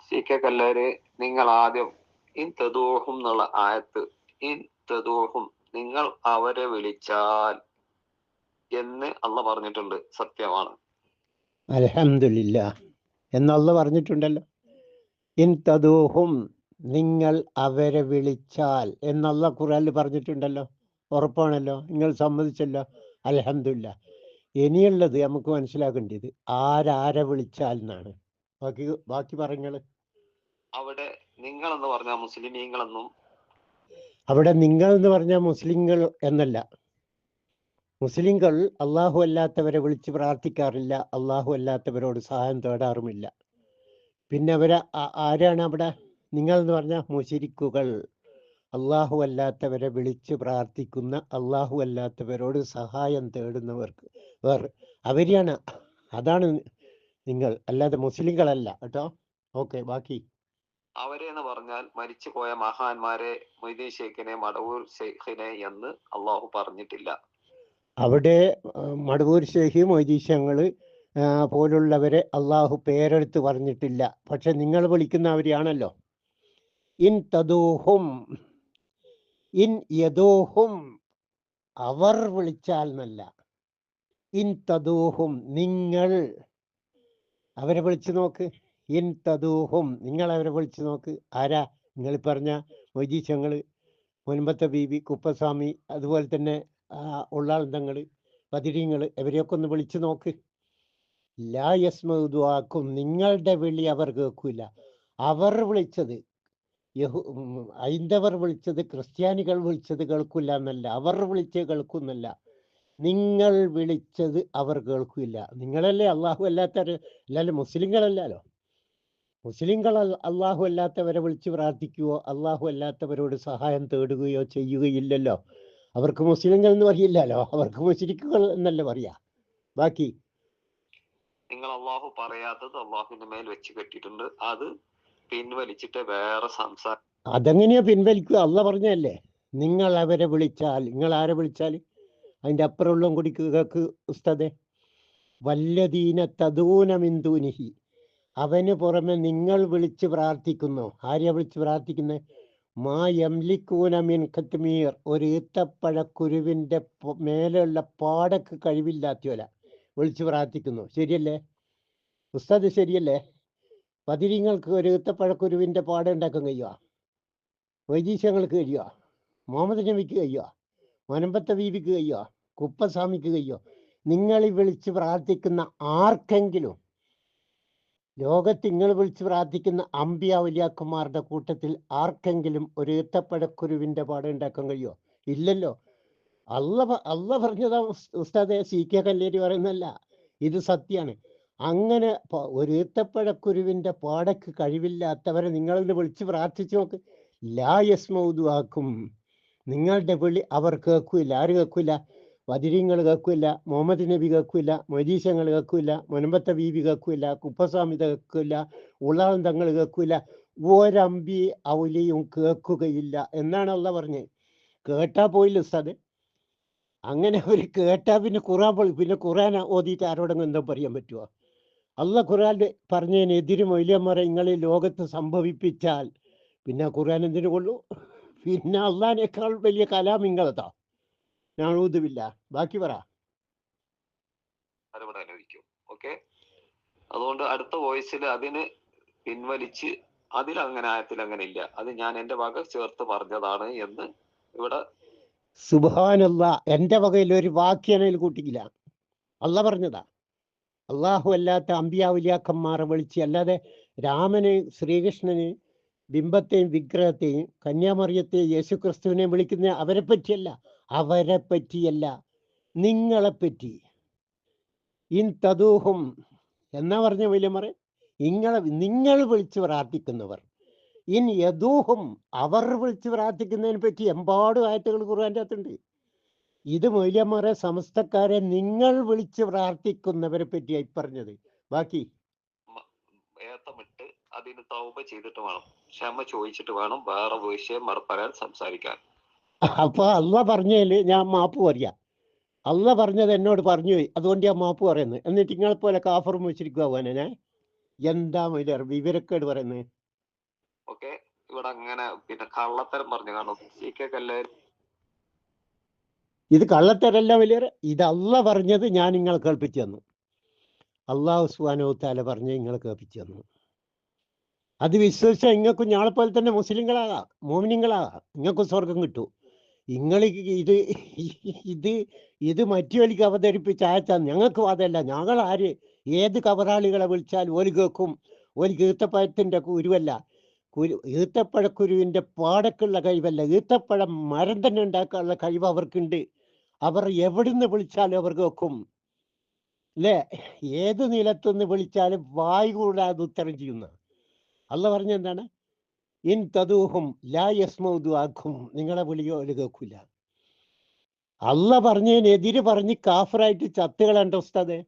C K കല്ലേര്, നിങ്ങൾ ആദ്യം in തദൂഹും എന്നുള്ള ആയത്ത്, ഇൻ തദൂഹും നിങ്ങൾ അവരെ വിളിച്ചാൽ എന്ന് അള്ള പറഞ്ഞിട്ടുണ്ട്, സത്യമാണ്. അൽഹംദുലില്ലാ എന്നല്ല പറഞ്ഞിട്ടുണ്ടല്ലോ. ഇൻ തദൂഹും നിങ്ങൾ അവരെ വിളിച്ചാൽ എന്നല്ല ഖുർആനിൽ പറഞ്ഞിട്ടുണ്ടല്ലോ. ഉറപ്പാണല്ലോ, നിങ്ങൾ സമ്മതിച്ചല്ലോ. അൽഹംദുലില്ലാ. ഇനിയുള്ളത് നമുക്ക് മനസ്സിലാക്കേണ്ടത് ആരാരെ വിളിച്ചാൽ എന്നാണ്. ബാക്കി പറഞ്ഞങ്ങള്. അവിടെ നിങ്ങൾ എന്ന് പറഞ്ഞാൽ മുസ്ലിമീങ്ങളെന്നും, അവിടെ നിങ്ങൾ എന്ന് പറഞ്ഞാൽ മുസ്ലിങ്ങൾ എന്നല്ല. മുസ്ലിങ്ങൾ അള്ളാഹു അല്ലാത്തവരെ വിളിച്ച് പ്രാർത്ഥിക്കാറില്ല, അള്ളാഹു അല്ലാത്തവരോട് സഹായം തേടാറുമില്ല. പിന്നെ അവരെ ആരാണ് അവിടെ നിങ്ങൾ എന്ന് പറഞ്ഞാൽ? മുശ്രിക്കുകൾ, അള്ളാഹു അല്ലാത്തവരെ വിളിച്ച് പ്രാർത്ഥിക്കുന്ന, അള്ളാഹു അല്ലാത്തവരോട് സഹായം തേടുന്നവർക്ക് അവരെയാണ്, അതാണ് നിങ്ങൾ, അല്ലാതെ മുസ്ലിങ്ങളല്ല കേട്ടോ. ഓക്കെ, ബാക്കി. അവരെ എന്ന് പറഞ്ഞാൽ മരിച്ചു പോയ മഹാന്മാരെ, മൊയ്തീൻ ഷെയ്ഖിനെ, മടവൂർ ഷെയ്ഖിനെ എന്ന് അള്ളാഹു പറഞ്ഞിട്ടില്ല. അവിടെ മടവൂർ ഷെയ്ഖ്, മൊയ്തീൻ ഷെയ്ഖുകള് പോലുള്ളവരെ അള്ളാഹു പേരെടുത്ത് പറഞ്ഞിട്ടില്ല. പക്ഷെ നിങ്ങൾ വിളിക്കുന്ന അവരെയാണല്ലോ. ഇൻ തദൂഹും, ഇൻ യദൂഹും അവർ വിളിച്ചാൽ എന്നല്ല. ഇൻ തദൂഹും നിങ്ങൾ അവരെ വിളിച്ചു നോക്ക്. ഇൻ തദൂഹും നിങ്ങൾ അവരെ വിളിച്ചു നോക്ക്. ആരാ? നിങ്ങൾ പറഞ്ഞ മൊയ്തീശങ്ങള്, മുൻപത്തെ ബീബി, കുപ്പസ്വാമി, അതുപോലെ തന്നെ ഉള്ളാളന്തങ്ങള്, പതിരീങ്ങള്, ഇവരെയൊക്കെ ഒന്ന് വിളിച്ചു നോക്ക്. ലാ യസ്മഉദുആക്കും, നിങ്ങളുടെ വിളി അവർ കേൾക്കൂല. അവർ വിളിച്ചത്, ഹൈന്ദവർ വിളിച്ചത്, ക്രിസ്ത്യാനികൾ വിളിച്ചത് കേൾക്കില്ല എന്നല്ല, അവർ വിളിച്ചത് കേൾക്കുന്നല്ല. നിങ്ങൾ വിളിച്ചത് അവർ കേൾക്കില്ല. നിങ്ങളല്ലേ അള്ളാഹു അല്ലാത്തവർ, അല്ലാതെ മുസ്ലിങ്ങളല്ലല്ലോ. മുസ്ലിങ്ങൾ അള്ളാഹു അല്ലാത്തവരെ വിളിച്ച് പ്രാർത്ഥിക്കുകയോ അള്ളാഹു അല്ലാത്തവരോട് സഹായം തേടുകയോ ചെയ്യുകയില്ലല്ലോ. അവർക്ക് മുസ്ലിങ്ങൾ എന്ന് പറയില്ലല്ലോ, അവർക്ക് മുശ്രിക്കുകൾ എന്നല്ല പറയാ. ബാക്കി. നിങ്ങൾ അള്ളാഹു പറയാത്തത് അള്ളാഹുവിന്റെ മേൽ വെച്ച് കെട്ടിയിട്ടുണ്ട്, അത് പിൻവലിച്ചിട്ട് വേറെ സംസാരം. അതെങ്ങനെയാ പിൻവലിക്കുക? അള്ള പറഞ്ഞല്ലേ, നിങ്ങൾ അവരെ വിളിച്ചാൽ. നിങ്ങൾ ആരെ വിളിച്ചാൽ? അതിൻ്റെ അപ്പുറമുള്ള കൂടി കേൾക്ക് ഉസ്താദെ. വല്ലദീന തദൂന മിൻ ദൂനിഹി, അവന് പുറമെ നിങ്ങൾ വിളിച്ച് പ്രാർത്ഥിക്കുന്നു. ആരെയാ വിളിച്ച് പ്രാർത്ഥിക്കുന്നത്? മാ യംലിക്കൂന മിൻ ഖത്മീർ, ഒരു ഈത്തപ്പഴക്കുരുവിൻ്റെ മേലെയുള്ള പാടക്ക് കഴിവില്ലാത്തവല വിളിച്ച് പ്രാർത്ഥിക്കുന്നു. ശരിയല്ലേ ഉസ്താദ്? ശരിയല്ലേ? പതിരിങ്ങൾക്ക് ഒരു ഈത്തപ്പഴക്കുരുവിൻ്റെ പാട ഉണ്ടാക്കാൻ കഴിയുക? വൈദീശങ്ങൾക്ക് കഴിയുക? മുഹമ്മദ് നബിക്ക് കഴിയുക? മനമ്പത്തെ ബീവിക്ക് കഴിയുക? കുപ്പസ്വാമിക്ക് കഴിയുക? നിങ്ങൾ വിളിച്ച് പ്രാർത്ഥിക്കുന്ന ആർക്കെങ്കിലും, ലോകത്ത് നിങ്ങൾ വിളിച്ച് പ്രാർത്ഥിക്കുന്ന അമ്പിയ ഔലിയാക്കന്മാരുടെ കൂട്ടത്തിൽ ആർക്കെങ്കിലും ഒരു ഈത്തപ്പഴക്കുരുവിൻ്റെ പാടം ഉണ്ടാക്കാൻ കഴിയുമോ? ഇല്ലല്ലോ. അള്ള പറഞ്ഞതാ ഉസ്താദെ, സി കെ കല്ലേരി പറയുന്നല്ല, ഇത് സത്യമാണ്. അങ്ങനെ ഒരു ഈത്തപ്പഴക്കുരുവിൻ്റെ പാടക്ക് കഴിവില്ലാത്തവരെ നിങ്ങളിത് വിളിച്ച് പ്രാർത്ഥിച്ചു നോക്ക്. ലാ യസ്മഉദുആക്കും, നിങ്ങളുടെ വിളി അവർ കേൾക്കില്ല. ആര് കേൾക്കില്ല? വദിരിങ്ങൾ കേൾക്കില്ല, മുഹമ്മദ് നബി കേൾക്കില്ല, മൊയ്തീശങ്ങൾ കേൾക്കില്ല, മുൻപത്തെ ബീബി കേൾക്കില്ല, കുപ്പസ്വാമി കേൾക്കില്ല, ഉള്ളാന്തങ്ങൾ കേൾക്കില്ല, ഒരമ്പി ഔലിയും കേൾക്കുകയില്ല എന്നാണ് അള്ള പറഞ്ഞത്. കേട്ടാ പോയില്ല ഉസ്താദ്. അങ്ങനെ ഒരു കേട്ടാ പിന്നെ പിന്നെ ഖുർആൻ ഓതിയിട്ട് ആരോടെങ്കിലും എന്താ പറയാൻ പറ്റുമോ? അള്ള ഖുർആൻ പറഞ്ഞതിനെതിര് മൊയ്ലിയന്മാരെ നിങ്ങൾ ലോകത്ത് സംഭവിപ്പിച്ചാൽ പിന്നെ ഖുർആൻ എന്തിനു കൊള്ളൂ? പിന്നെ അള്ളാഹിനേക്കാൾ വലിയ കലാം നിങ്ങളതാ. നഊദുബില്ല. ബാക്കി പറ. ഓക്കെ, അതുകൊണ്ട് അടുത്ത വോയിസിൽ അതിന് പിൻവലിച്ച് അതിലങ്ങനെ ആയത്തിൽ അങ്ങനെ ഇല്ല, അത് ഞാൻ എൻ്റെ വക ചേർത്ത് പറഞ്ഞതാണ് എന്ന് ഇവിടെ. സുബ്ഹാനല്ലാ, എൻ്റെ വകയിൽ ഒരു വാക്യാനയിൽ കൂട്ടിക്കില്ല. അള്ള പറഞ്ഞതാ. അള്ളാഹു അല്ലാത്ത അമ്പിയാവുലിയാക്കന്മാരെ വിളിച്ച്, അല്ലാതെ രാമന്, ശ്രീകൃഷ്ണന്, ബിംബത്തെയും വിഗ്രഹത്തെയും, കന്യാമറിയത്തെയും, യേശുക്രിസ്തുവിനെയും വിളിക്കുന്ന അവരെ പറ്റിയല്ല, അവരെ പറ്റിയല്ല, നിങ്ങളെപ്പറ്റി. ഇൻ തദൂഹും എന്നാ പറഞ്ഞ വലിയമ്മറെ? നിങ്ങൾ വിളിച്ച് പ്രാർത്ഥിക്കുന്നവർ. ഇൻ യദൂഹും അവർ വിളിച്ച് പ്രാർത്ഥിക്കുന്നതിനെ പറ്റി എമ്പാടും ആയത്തുകൾ ഖുർആൻ്റെ അകത്തുണ്ട്. ഇത് മൊയ്ലിയന്മാരെ, സമസ്തക്കാരെ, നിങ്ങൾ വിളിച്ച് പ്രാർത്ഥിക്കുന്നവരെ പറ്റിയായി പറഞ്ഞത്. ബാക്കി. ഏത്തമിട്ട് അതിന് തൗബ ചെയ്തിട്ട് വേണം, ക്ഷമ ചോദിച്ചിട്ട് വേണം വേറെ വിഷയം പറയാൻ, സംസാരിക്കാൻ. അപ്പൊ അള്ള പറഞ്ഞതില് ഞാൻ മാപ്പ് പറയാം. അള്ള പറഞ്ഞത് എന്നോട് പറഞ്ഞു പോയി, അതുകൊണ്ട് ഞാൻ മാപ്പ് പറയുന്നത്. എന്നിട്ട് നിങ്ങളെപ്പോലെ കാഫറും വെച്ചിരിക്കുക പോനെ. എന്താ മൊയ്ലിയാർ വിവരക്കേട് പറയുന്നത്? ഇവിടെ അങ്ങനെ പിന്നെ കള്ളത്തരം പറഞ്ഞു കാണും എല്ലാവരും. ഇത് കള്ളത്തരല്ല വലിയ, ഇത് അല്ല പറഞ്ഞത് ഞാൻ നിങ്ങൾ കേൾപ്പിച്ചു തന്നു. അള്ളാഹു സുബ്ഹാനഹു വ തആല പറഞ്ഞ് നിങ്ങൾ കേൾപ്പിച്ചു തന്നു. അത് വിശ്വസിച്ചാൽ നിങ്ങൾക്കും ഞങ്ങളെപ്പോലെ തന്നെ മുസ്ലിങ്ങളാകാം, മോമിനിങ്ങളാകാം, നിങ്ങൾക്കും സ്വർഗം കിട്ടും. നിങ്ങൾ ഇത് ഇത് ഇത് മറ്റു അവതരിപ്പിച്ച അയച്ചാൽ ഞങ്ങൾക്ക് വാദമല്ല. ഞങ്ങൾ ആര് ഏത് കബറാളികളെ വിളിച്ചാൽ ഓല് കേൾക്കും. ഓല് ഈത്തപ്പഴത്തിൻ്റെ കുരുവല്ല, ഈത്തപ്പഴക്കുരുവിൻ്റെ പാടക്കുള്ള കഴിവല്ല, ഈത്തപ്പഴം മരം തന്നെ ഉണ്ടാക്കാനുള്ള കഴിവ് അവർക്കുണ്ട്. അവർ എവിടുന്ന് വിളിച്ചാലും അവർ കേൾക്കും അല്ലേ? ഏത് നിലത്തുനിന്ന് വിളിച്ചാലും വായു കൂടാതെ ഉത്തരം ചെയ്യുന്ന അല്ല പറഞ്ഞ എന്താണ്? ഇൻ തദൂഹും ലാ യസ്മഉ ദുആക്കും, നിങ്ങളെ വിളിയോ ഒരു കേൾക്കില്ല. അല്ല പറഞ്ഞതിനെതിര് പറഞ്ഞ് കാഫറായിട്ട് ചത്തുകളണ്ട ഉസ്താദേ.